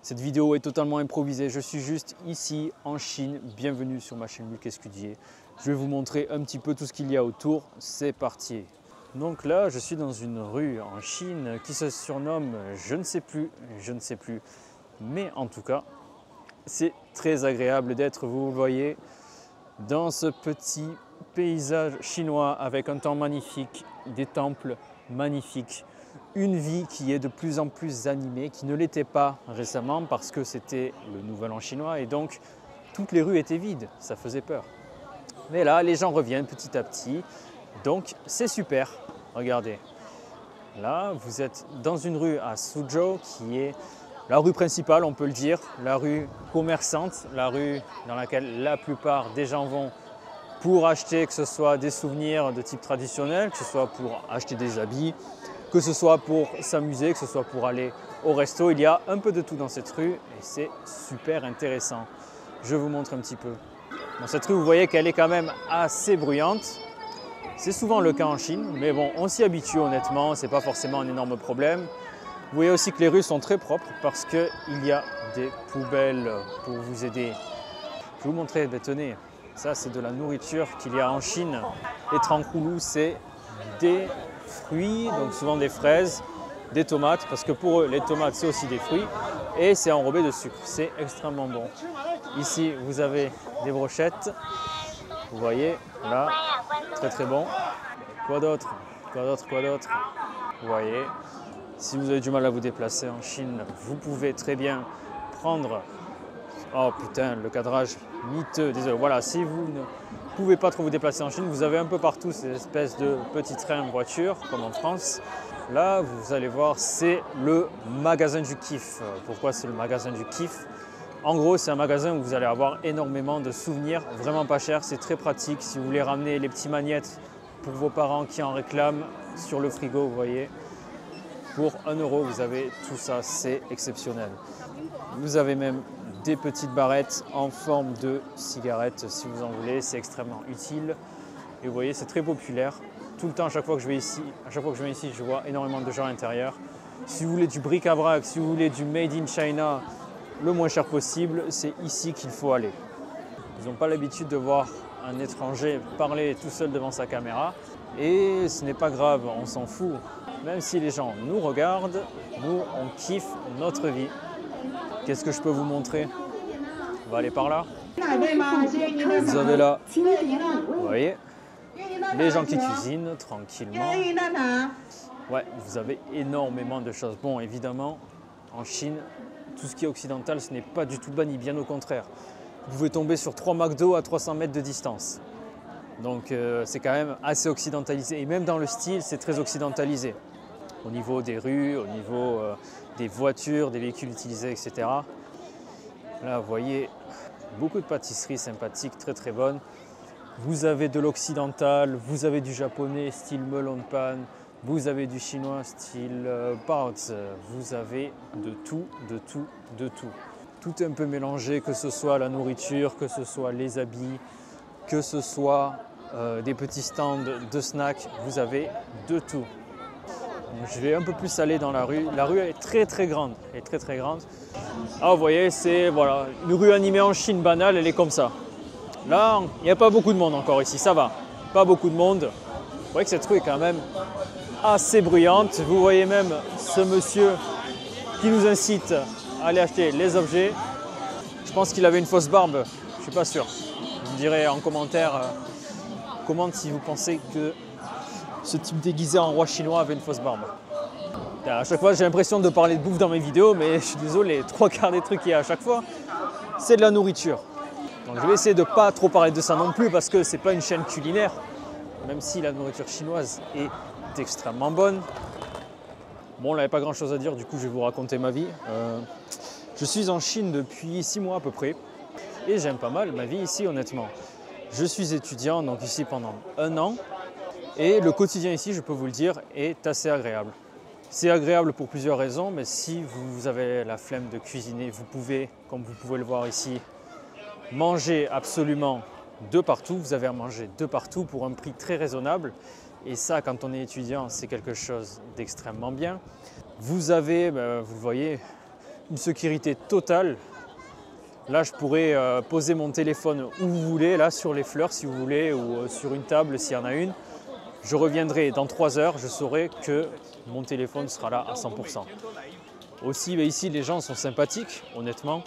Cette vidéo est totalement improvisée, je suis juste ici en Chine. Bienvenue sur ma chaîne Lucas Cudier. Je vais vous montrer un petit peu tout ce qu'il y a autour. C'est parti. Donc là, je suis dans une rue en Chine qui se surnomme je ne sais plus. Mais en tout cas, c'est très agréable d'être, vous le voyez, dans ce petit paysage chinois avec un temps magnifique, des temples magnifiques. Une vie qui est de plus en plus animée, qui ne l'était pas récemment parce que c'était le nouvel an chinois et donc toutes les rues étaient vides, ça faisait peur. Mais là, les gens reviennent petit à petit, donc c'est super. Regardez, là vous êtes dans une rue à Suzhou qui est la rue principale, on peut le dire, la rue commerçante, la rue dans laquelle la plupart des gens vont pour acheter, que ce soit des souvenirs de type traditionnel, que ce soit pour acheter des habits, que ce soit pour s'amuser, que ce soit pour aller au resto. Il y a un peu de tout dans cette rue et c'est super intéressant. Je vous montre un petit peu. Dans cette rue, vous voyez qu'elle est quand même assez bruyante. C'est souvent le cas en Chine, mais bon, on s'y habitue honnêtement, ce n'est pas forcément un énorme problème. Vous voyez aussi que les rues sont très propres parce qu'il y a des poubelles pour vous aider. Je vais vous montrer, tenez, ça c'est de la nourriture qu'il y a en Chine. Les trankoulous, c'est des fruits, donc souvent des fraises, des tomates, parce que pour eux, les tomates, c'est aussi des fruits, et c'est enrobé de sucre. C'est extrêmement bon. Ici, vous avez des brochettes, vous voyez, là, très très bon. Quoi d'autre? Vous voyez, si vous avez du mal à vous déplacer en Chine, vous pouvez très bien prendre... Oh putain, le cadrage miteux, désolé. Voilà, si vous ne pouvez pas trop vous déplacer en Chine, vous avez un peu partout ces espèces de petits trains voitures, comme en France. Là, vous allez voir, c'est le magasin du kiff. Pourquoi c'est le magasin du kiff? En gros, c'est un magasin où vous allez avoir énormément de souvenirs, vraiment pas cher, c'est très pratique. Si vous voulez ramener les petits magnettes pour vos parents qui en réclament sur le frigo, vous voyez, pour 1 €, vous avez tout ça, c'est exceptionnel. Vous avez même des petites barrettes en forme de cigarettes si vous en voulez, c'est extrêmement utile. Et vous voyez, c'est très populaire. Tout le temps, à chaque fois que je viens ici, je vois énormément de gens à l'intérieur. Si vous voulez du bric-à-brac, si vous voulez du made in China, le moins cher possible, c'est ici qu'il faut aller. Ils n'ont pas l'habitude de voir un étranger parler tout seul devant sa caméra. Et ce n'est pas grave, on s'en fout. Même si les gens nous regardent, nous, on kiffe notre vie. Qu'est-ce que je peux vous montrer? On va aller par là. Vous avez là, vous voyez, les gens qui cuisinent tranquillement. Ouais, vous avez énormément de choses. Bon, évidemment, en Chine, tout ce qui est occidental, ce n'est pas du tout banni, bien au contraire. Vous pouvez tomber sur 3 McDo à 300 mètres de distance. Donc c'est quand même assez occidentalisé. Et même dans le style, c'est très occidentalisé. Au niveau des rues, au niveau des voitures, des véhicules utilisés, etc. Là, vous voyez, beaucoup de pâtisseries sympathiques, très très bonnes. Vous avez de l'occidental, vous avez du japonais style melon de pan, vous avez du chinois style baozi, vous avez de tout. Tout est un peu mélangé, que ce soit la nourriture, que ce soit les habits, que ce soit des petits stands de snacks, vous avez de tout. Je vais un peu plus aller dans la rue. La rue est très très grande. Ah, vous voyez, c'est voilà, une rue animée en Chine banale, elle est comme ça. Là, il n'y a pas beaucoup de monde encore ici, ça va. Pas beaucoup de monde. Vous voyez que cette rue est quand même assez bruyante. Vous voyez même ce monsieur qui nous incite à aller acheter les objets. Je pense qu'il avait une fausse barbe, je ne suis pas sûr. Vous me direz en commentaire si vous pensez que ce type déguisé en roi chinois avait une fausse barbe. À chaque fois, j'ai l'impression de parler de bouffe dans mes vidéos, mais je suis désolé, 3/4 des trucs qu'il y a à chaque fois, c'est de la nourriture. Donc je vais essayer de ne pas trop parler de ça non plus, parce que ce n'est pas une chaîne culinaire, même si la nourriture chinoise est extrêmement bonne. Bon, là, il n'y a pas grand-chose à dire, du coup, je vais vous raconter ma vie. Je suis en Chine depuis 6 mois à peu près, et j'aime pas mal ma vie ici, honnêtement. Je suis étudiant, donc ici pendant 1 an. Et le quotidien ici, je peux vous le dire, est assez agréable. C'est agréable pour plusieurs raisons, mais si vous avez la flemme de cuisiner, vous pouvez, comme vous pouvez le voir ici, manger absolument de partout. Vous avez à manger de partout pour un prix très raisonnable. Et ça, quand on est étudiant, c'est quelque chose d'extrêmement bien. Vous avez, vous voyez, une sécurité totale. Là, je pourrais poser mon téléphone où vous voulez, là sur les fleurs si vous voulez, ou sur une table s'il y en a une. Je reviendrai dans 3 heures, je saurai que mon téléphone sera là à 100%. Aussi, ici, les gens sont sympathiques, honnêtement.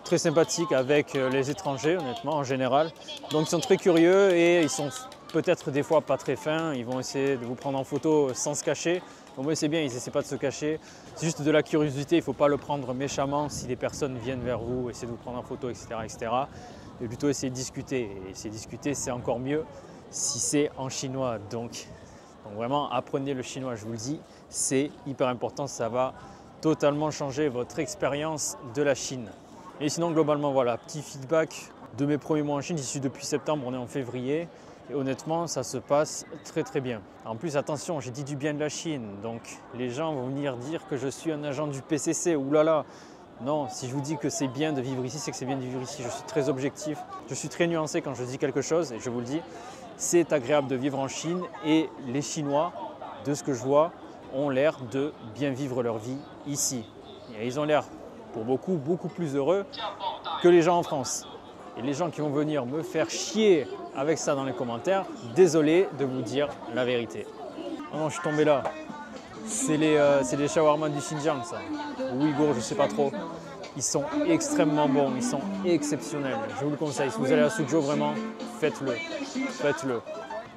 Très sympathiques avec les étrangers, honnêtement, en général. Donc, ils sont très curieux et ils sont peut-être des fois pas très fins. Ils vont essayer de vous prendre en photo sans se cacher. Au moins, c'est bien, ils n'essaient pas de se cacher. C'est juste de la curiosité, il ne faut pas le prendre méchamment si des personnes viennent vers vous, essayer de vous prendre en photo, etc. etc. Mais plutôt essayer de discuter. Et essayer de discuter, c'est encore mieux si c'est en chinois. Donc vraiment, apprenez le chinois, je vous le dis, c'est hyper important. Ça va totalement changer votre expérience de la Chine. Et sinon, globalement, voilà, petit feedback de mes premiers mois en Chine. J'y suis depuis septembre, on est en février. Et honnêtement, ça se passe très très bien. En plus, attention, j'ai dit du bien de la Chine. Donc, les gens vont venir dire que je suis un agent du PCC. Ouh là là. Non, si je vous dis que c'est bien de vivre ici, c'est que c'est bien de vivre ici. Je suis très objectif. Je suis très nuancé quand je dis quelque chose. Et je vous le dis, c'est agréable de vivre en Chine. Et les Chinois, de ce que je vois, ont l'air de bien vivre leur vie ici. Et ils ont l'air, pour beaucoup, beaucoup plus heureux que les gens en France. Et les gens qui vont venir me faire chier avec ça dans les commentaires, désolé de vous dire la vérité. Oh non, je suis tombé là. C'est les shawarma du Xinjiang, ça. Ou Ouïghour, je ne sais pas trop. Ils sont extrêmement bons, ils sont exceptionnels. Je vous le conseille. Si vous allez à Suzhou, vraiment, faites-le. Faites-le.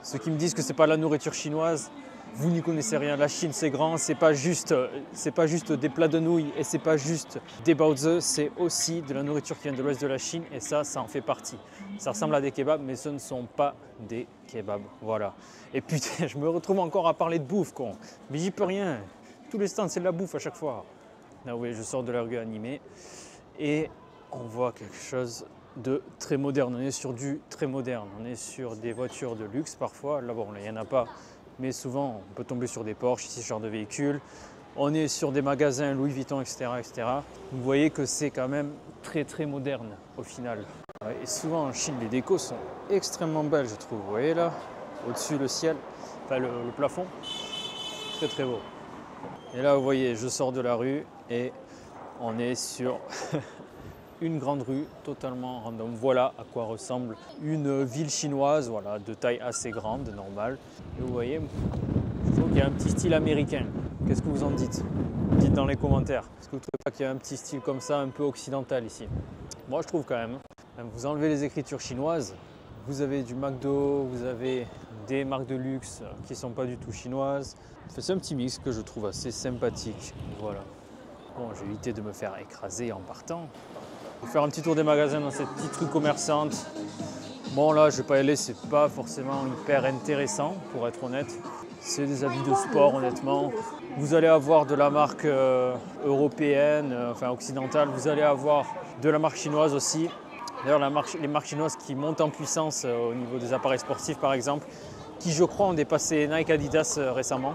Ceux qui me disent que ce n'est pas la nourriture chinoise, vous n'y connaissez rien. La Chine, c'est grand, c'est pas juste des plats de nouilles et c'est pas juste des baozi, c'est aussi de la nourriture qui vient de l'ouest de la Chine et ça en fait partie. Ça ressemble à des kebabs, mais ce ne sont pas des kebabs. Voilà. Et putain, je me retrouve encore à parler de bouffe, con. Mais j'y peux rien. Tous les stands, c'est de la bouffe à chaque fois. Là, oui, je sors de la rue animée et on voit quelque chose de très moderne. On est sur du très moderne. On est sur des voitures de luxe parfois. Là, bon, il n'y en a pas. Mais souvent, on peut tomber sur des Porsche, ici, ce genre de véhicules. On est sur des magasins Louis Vuitton, etc., etc. Vous voyez que c'est quand même très, très moderne au final. Et souvent, en Chine, les décos sont extrêmement belles, je trouve. Vous voyez là, au-dessus, le ciel, enfin le plafond, très, très beau. Et là, vous voyez, je sors de la rue et on est sur une grande rue totalement random. Voilà à quoi ressemble une ville chinoise, voilà, de taille assez grande, normale. Et vous voyez, je trouve qu'il y a un petit style américain. Qu'est-ce que vous en dites? Dites dans les commentaires. Est-ce que vous ne trouvez pas qu'il y a un petit style comme ça, un peu occidental ici? Moi, je trouve quand même. Vous enlevez les écritures chinoises, vous avez du McDo, vous avez des marques de luxe qui ne sont pas du tout chinoises. C'est un petit mix que je trouve assez sympathique. Voilà. Bon, j'ai évité de me faire écraser en partant. Je vais faire un petit tour des magasins dans cette petite rue commerçante. Bon là, je ne vais pas y aller, c'est pas forcément hyper intéressant pour être honnête. C'est des habits de sport honnêtement. Vous allez avoir de la marque européenne, enfin occidentale. Vous allez avoir de la marque chinoise aussi. D'ailleurs, les marques chinoises qui montent en puissance au niveau des appareils sportifs par exemple, qui je crois ont dépassé Nike, Adidas récemment.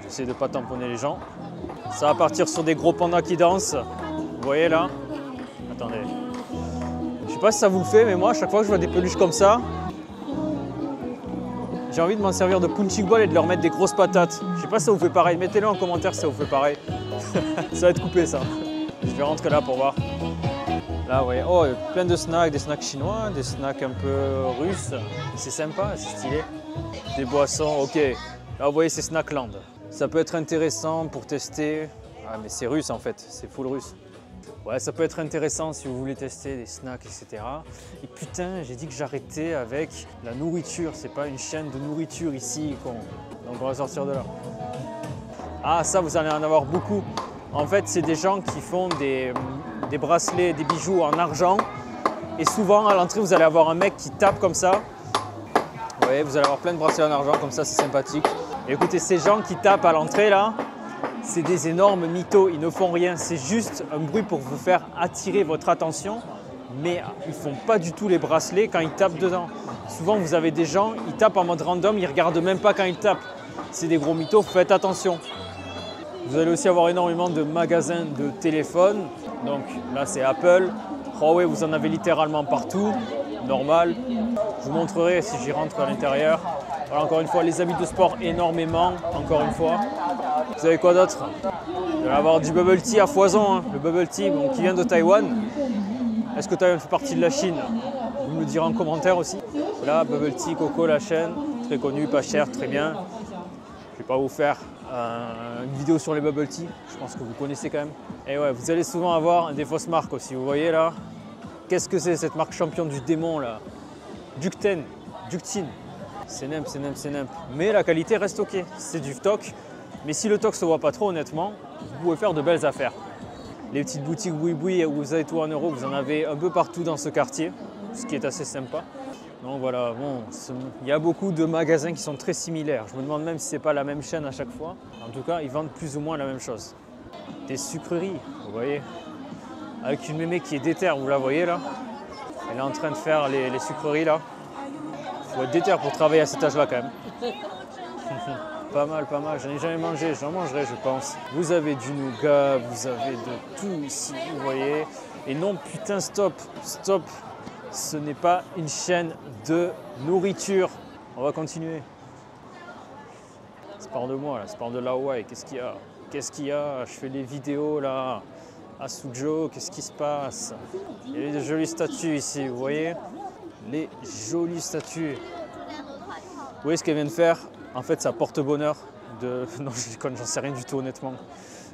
J'essaie de ne pas tamponner les gens. Ça va partir sur des gros pandas qui dansent. Vous voyez là? Attendez. Je sais pas si ça vous le fait, mais moi, à chaque fois que je vois des peluches comme ça, j'ai envie de m'en servir de punching ball et de leur mettre des grosses patates. Je sais pas si ça vous fait pareil. Mettez-le en commentaire si ça vous fait pareil. Ça va être coupé, ça. Je vais rentrer là pour voir. Là, vous voyez, oh, plein de snacks, des snacks chinois, des snacks un peu russes. C'est sympa, c'est stylé. Des boissons, ok. Là, vous voyez, c'est Snackland. Ça peut être intéressant pour tester. Ah, mais c'est russe en fait, c'est full russe. Ouais, ça peut être intéressant si vous voulez tester des snacks, etc. Et putain, j'ai dit que j'arrêtais avec la nourriture. C'est pas une chaîne de nourriture ici, con. Donc on va sortir de là. Ah, ça, vous allez en avoir beaucoup. En fait, c'est des gens qui font des bracelets, des bijoux en argent. Et souvent, à l'entrée, vous allez avoir un mec qui tape comme ça. Vous voyez, vous allez avoir plein de bracelets en argent, comme ça, c'est sympathique. Et écoutez, ces gens qui tapent à l'entrée, là, c'est des énormes mythos, ils ne font rien, c'est juste un bruit pour vous faire attirer votre attention, mais ils ne font pas du tout les bracelets quand ils tapent dedans. Souvent, vous avez des gens, ils tapent en mode random, ils ne regardent même pas quand ils tapent. C'est des gros mythos, faites attention. Vous allez aussi avoir énormément de magasins de téléphones. Donc là, c'est Apple. Huawei, vous en avez littéralement partout, normal. Je vous montrerai si j'y rentre à l'intérieur. Voilà, encore une fois, les habits de sport énormément, encore une fois. Vous savez quoi d'autre? Vous allez avoir du bubble tea à foison, hein. Le bubble tea bon, qui vient de Taïwan. Est-ce que Taïwan fait partie de la Chine? Vous me le direz en commentaire aussi. Voilà, bubble tea, Coco, la chaîne, très connue, pas cher, très bien. Je vais pas vous faire une vidéo sur les bubble tea, je pense que vous connaissez quand même. Et ouais, vous allez souvent avoir des fausses marques aussi, vous voyez là. Qu'est-ce que c'est cette marque champion du démon là? Ducten, Ductine. C'est nimp, c'est nimp, c'est nimp. Mais la qualité reste ok, c'est du stock. Mais si le stock se voit pas trop honnêtement, vous pouvez faire de belles affaires. Les petites boutiques boui-boui où vous avez tout en euros, vous en avez un peu partout dans ce quartier, ce qui est assez sympa. Donc voilà, bon, il y a beaucoup de magasins qui sont très similaires. Je me demande même si c'est pas la même chaîne à chaque fois. En tout cas, ils vendent plus ou moins la même chose. Des sucreries, vous voyez, avec une mémé qui est déter, vous la voyez là. Elle est en train de faire les sucreries là. Il faut être déter pour travailler à cet âge-là quand même. Pas mal, pas mal. J'en ai jamais mangé, j'en mangerai je pense. Vous avez du nougat, vous avez de tout ici, vous voyez. Et non, putain, stop, stop. Ce n'est pas une chaîne de nourriture. On va continuer. Ça part de moi là, ça part de l'Hawaï. Qu'est-ce qu'il y a? Qu'est-ce qu'il y a? Je fais les vidéos là. À Suzhou, qu'est-ce qui se passe? Il y a des jolies statues ici, vous voyez? Les jolies statues. Vous voyez ce qu'elle vient de faire? En fait, ça porte bonheur de... Non, je déconne, j'en sais rien du tout honnêtement.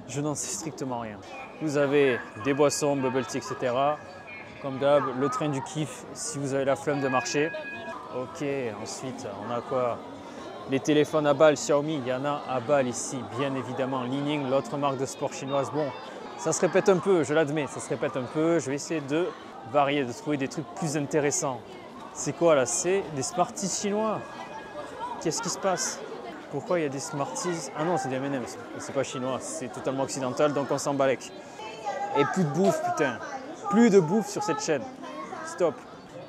Je n'en sais strictement rien. Vous avez des boissons, bubble tea, etc. Comme d'hab, le train du kiff si vous avez la flemme de marcher. Ok, ensuite, on a quoi? Les téléphones à balles Xiaomi, il y en a à balles ici, bien évidemment. Li-Ning, l'autre marque de sport chinoise. Bon, ça se répète un peu, je l'admets, ça se répète un peu. Je vais essayer de varier, de trouver des trucs plus intéressants. C'est quoi là? C'est des Smarties chinois. Qu'est-ce qui se passe? Pourquoi il y a des Smarties? Ah non, c'est des M&M's. C'est pas chinois, c'est totalement occidental, donc on s'en balèque. Et plus de bouffe, putain. Plus de bouffe sur cette chaîne. Stop.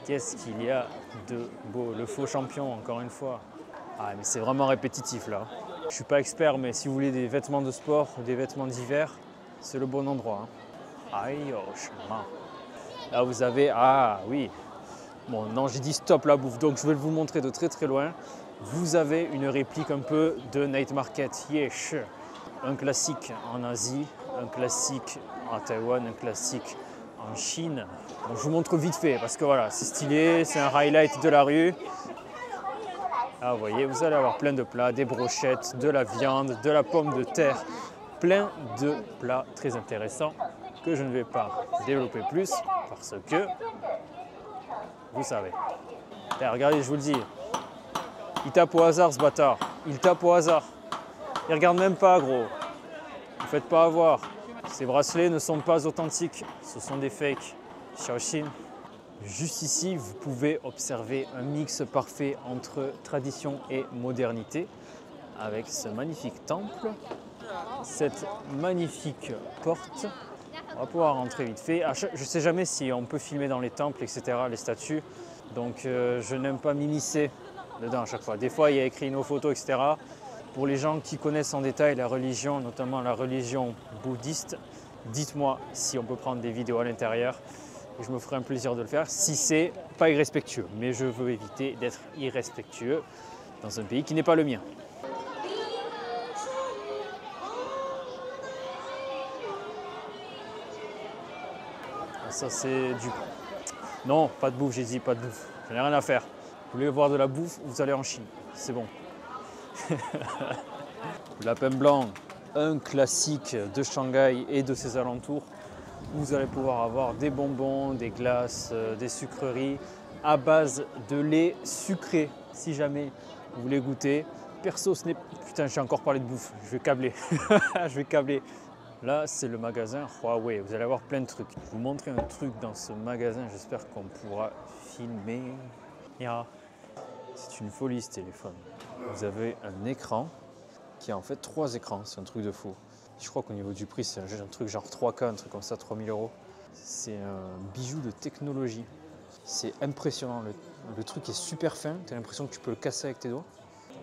Qu'est-ce qu'il y a de beau? Le faux champion, encore une fois. Ah, mais c'est vraiment répétitif là. Je suis pas expert, mais si vous voulez des vêtements de sport ou des vêtements d'hiver, c'est le bon endroit. Aïe, oh, chemin. Là, vous avez... Ah, oui. Bon, non, j'ai dit stop la bouffe, donc je vais vous montrer de très très loin. Vous avez une réplique un peu de Night Market. Yes. Un classique en Asie, un classique à Taïwan, un classique en Chine. Donc, je vous montre vite fait parce que voilà, c'est stylé, c'est un highlight de la rue. Ah, vous voyez, vous allez avoir plein de plats, des brochettes, de la viande, de la pomme de terre, plein de plats très intéressants que je ne vais pas développer plus parce que vous savez. Et regardez, je vous le dis, il tape au hasard ce bâtard, il tape au hasard. Il regarde même pas, gros. Ne vous faites pas avoir. Ces bracelets ne sont pas authentiques, ce sont des fakes. Shaoxin. Juste ici, vous pouvez observer un mix parfait entre tradition et modernité avec ce magnifique temple, cette magnifique porte. On va pouvoir rentrer vite fait. Je ne sais jamais si on peut filmer dans les temples, etc., les statues. Donc je n'aime pas m'immiscer dedans à chaque fois. Des fois, il y a écrit nos photos, etc. Pour les gens qui connaissent en détail la religion, notamment la religion bouddhiste, dites-moi si on peut prendre des vidéos à l'intérieur. Et je me ferai un plaisir de le faire si c'est pas irrespectueux. Mais je veux éviter d'être irrespectueux dans un pays qui n'est pas le mien. Ça c'est du... Non, pas de bouffe, j'ai dit pas de bouffe. J'en ai rien à faire. Vous voulez voir de la bouffe, vous allez en Chine. C'est bon. Le lapin blanc, un classique de Shanghai et de ses alentours. Vous allez pouvoir avoir des bonbons, des glaces, des sucreries à base de lait sucré, si jamais vous voulez goûter. Perso, ce n'est... Putain, j'ai encore parlé de bouffe, je vais câbler. Je vais câbler. Là, c'est le magasin Huawei. Vous allez avoir plein de trucs. Je vais vous montrer un truc dans ce magasin. J'espère qu'on pourra filmer. C'est une folie, ce téléphone. Vous avez un écran qui a en fait 3 écrans. C'est un truc de fou. Je crois qu'au niveau du prix, c'est un truc genre 3K, un truc comme ça, 3000 €. C'est un bijou de technologie. C'est impressionnant. Le truc est super fin. Tu as l'impression que tu peux le casser avec tes doigts.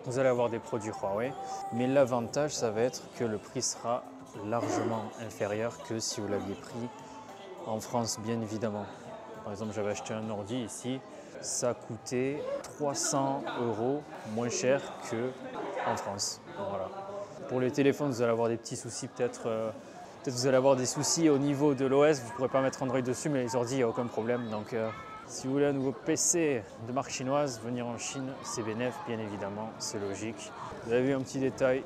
Vous allez avoir des produits Huawei. Mais l'avantage, ça va être que le prix sera largement inférieur que si vous l'aviez pris en France, bien évidemment. Par exemple, j'avais acheté un ordi ici. Ça coûtait 300 € moins cher qu'en France. Voilà. Pour les téléphones, vous allez avoir des petits soucis peut-être. Peut-être vous allez avoir des soucis au niveau de l'OS, vous ne pourrez pas mettre Android dessus, mais les ordi, il n'y a aucun problème. Donc si vous voulez un nouveau PC de marque chinoise, venir en Chine, c'est bénéf, bien évidemment, c'est logique. Vous avez vu un petit détail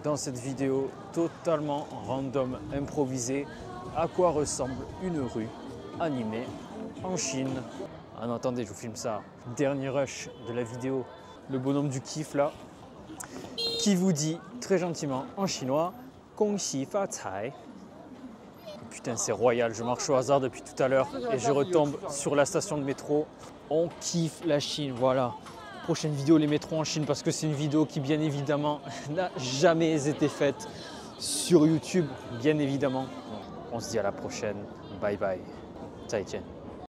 dans cette vidéo totalement random, improvisée, à quoi ressemble une rue animée en Chine. Ah non, attendez, je vous filme ça. Dernier rush de la vidéo, le bonhomme du kiff là, qui vous dit très gentiment en chinois « Gong Xi Fa Cai ». Putain, c'est royal, je marche au hasard depuis tout à l'heure et je retombe sur la station de métro. On kiffe la Chine, voilà. Prochaine vidéo, les métros en Chine, parce que c'est une vidéo qui, bien évidemment, n'a jamais été faite sur YouTube, bien évidemment. On se dit à la prochaine. Bye bye. 再见.